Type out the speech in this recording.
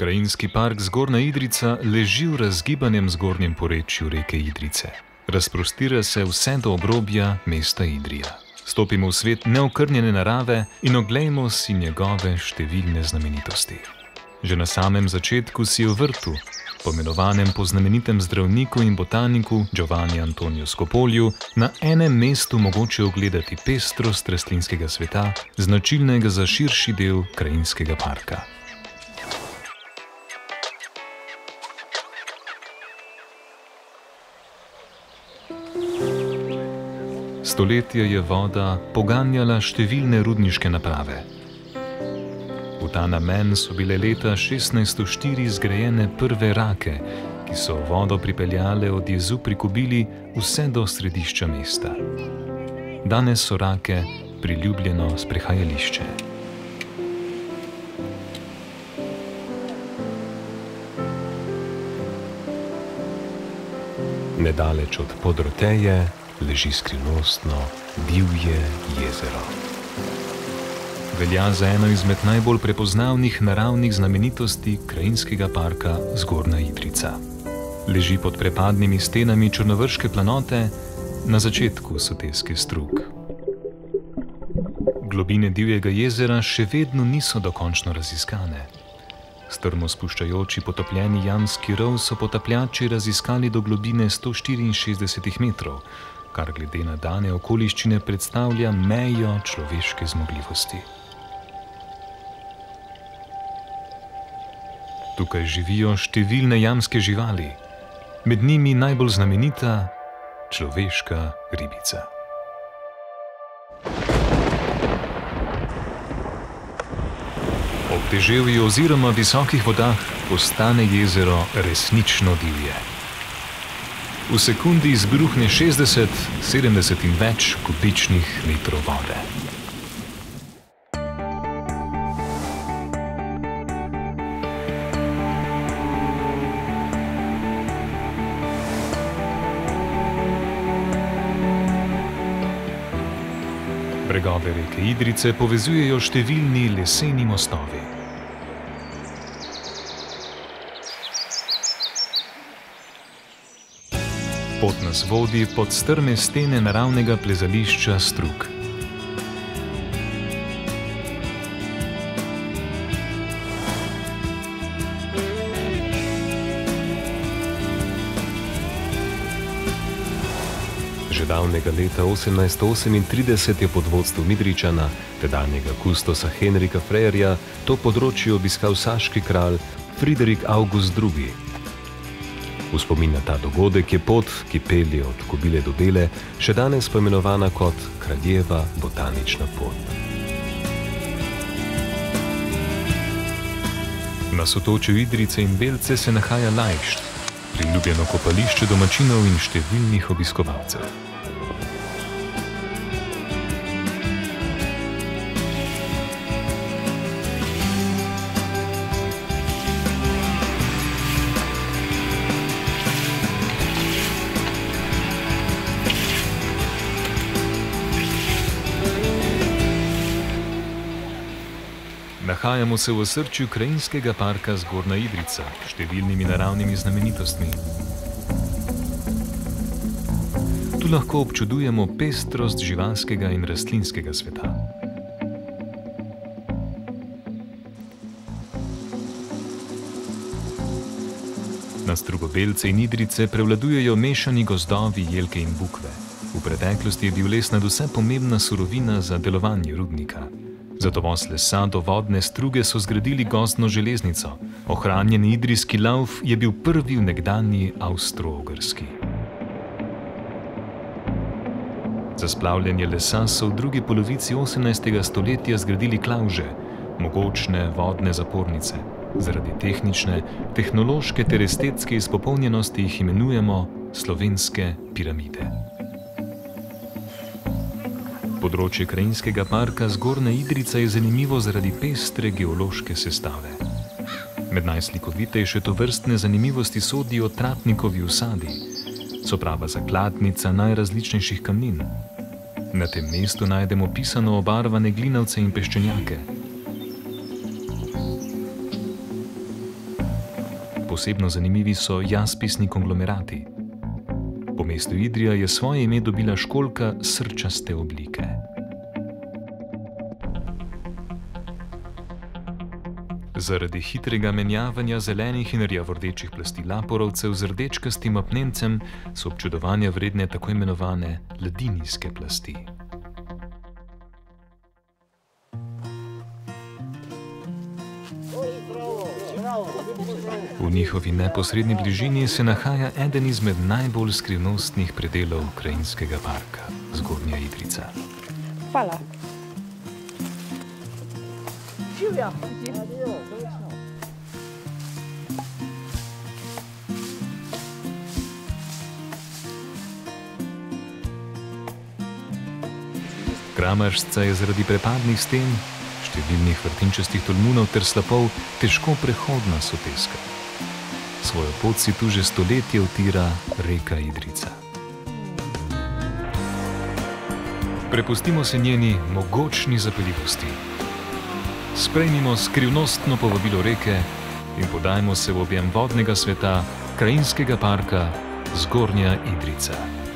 Krajinski park Zgornja Idrijca leži v razgibanem zgornjem porečju reke Idrijce. Razprostira se vse do obrobja mesta Idrija. Stopimo v svet neokrnjene narave in oglejmo si njegove številne znamenitosti. Že na samem začetku si v vrtu, pomenovanem po znamenitem zdravniku in botaniku Giovanni Antonio Scopoliju, na enem mestu mogoče ogledati pestrost rastlinskega sveta, značilnega za širši del Krajinskega parka. Stoletja je voda poganjala številne rudniške naprave. V ta namen so bile leta 1604 zgrajene prve rake, ki so vodo pripeljale od jezu pri Kobili vse do središča mesta. Danes so rake priljubljeno sprehajališče. Nedaleč od Podroteje leži skrivnostno divje jezero. Velja za eno izmed najbolj prepoznavnih naravnih znamenitosti Krajinskega parka Zgornja Idrijca. Leži pod prepadnimi stenami Črnovrške planote, na začetku soteske Strug. Globine divjega jezera še vedno niso dokončno raziskane. Strmo spuščajoči potopljeni jamski rov so potapljači raziskali do globine 164 metrov, kar glede na dane okoliščine predstavlja mejo človeške zmogljivosti. Tukaj živijo številne jamske živali, med njimi najbolj znamenita človeška ribica. Ob deževju oziroma visokih vodah postane jezero resnično divje. V sekundi izbruhne 60, 70 in več kubičnih metrov vode. Bregove reke Idrijce povezujejo številni leseni mostovi. Pot nas vodi pod strme stene naravnega plezališča Strug. Že davnega leta 1838 je pod vodstvom Idrijčana, tedanjega kustosa Henrika Frejerja, to področje obiskal saški kralj Friderik August II. V spomin na ta dogodek je pot, ki pelje od Kobile do Bele, še danes poimenovana kot Kraljeva botanična pot. Na sotočju Idrijce in Belce se nahaja Lajšt, priljubljeno kopališče domačinov in številnih obiskovalcev. Nahajamo se v osrčju Krajinskega parka Zgornja Idrijca s številnimi naravnimi znamenitostmi. Tu lahko občudujemo pestrost živalskega in rastlinskega sveta. Na strugu Belce in Idrijce prevladujejo mešani gozdovi, jelke in bukve. V preteklosti je bil les nadvse pomembna surovina za delovanje rudnika. Za dovoz lesa do vodne struge so zgradili gozdno železnico. Ohranjeni idrijski lauf je bil prvi v nekdanji Avstro-Ogrski. Za splavljanje lesa so v drugi polovici 18. stoletja zgradili klavže, mogočne vodne zapornice. Zaradi tehnične, tehnološke ter estetske izpopolnjenosti jih imenujemo slovenske piramide. Področje Krajinskega parka Zgornja Idrijca je zanimivo zaradi pestre geološke sestave. Med najslikovitejše tovrstne zanimivosti sodijo tratnikovi usadi, so prava zakladnica najrazličnejših kamnin. Na tem mestu najdemo pisano obarvane glinavce in peščenjake. Posebno zanimivi so jaspisni konglomerati. Po mestu Idrija je svoje ime dobila školjka srčaste oblike. Zaradi hitrega menjavanja zelenih in rjavordečih plasti laporovcev z rdečkastim apnencem so občudovanja vredne tako imenovane ledinijske plasti. V njihovi neposredni bližini se nahaja eden izmed najbolj skrivnostnih predelov Krajinskega parka, Zgornja Idrijca. Hvala. Živjo. Kramašca je zaradi prepadnih sten, številnih vrtinčastih tolmunov ter slapov težko prehodna soteska. Svojo pot si tu že stoletje utira reka Idrijca. Prepustimo se njeni mogočni zapeljivosti. Sprejmimo skrivnostno povabilo reke in podajmo se v objem vodnega sveta Krajinskega parka Zgornja Idrijca.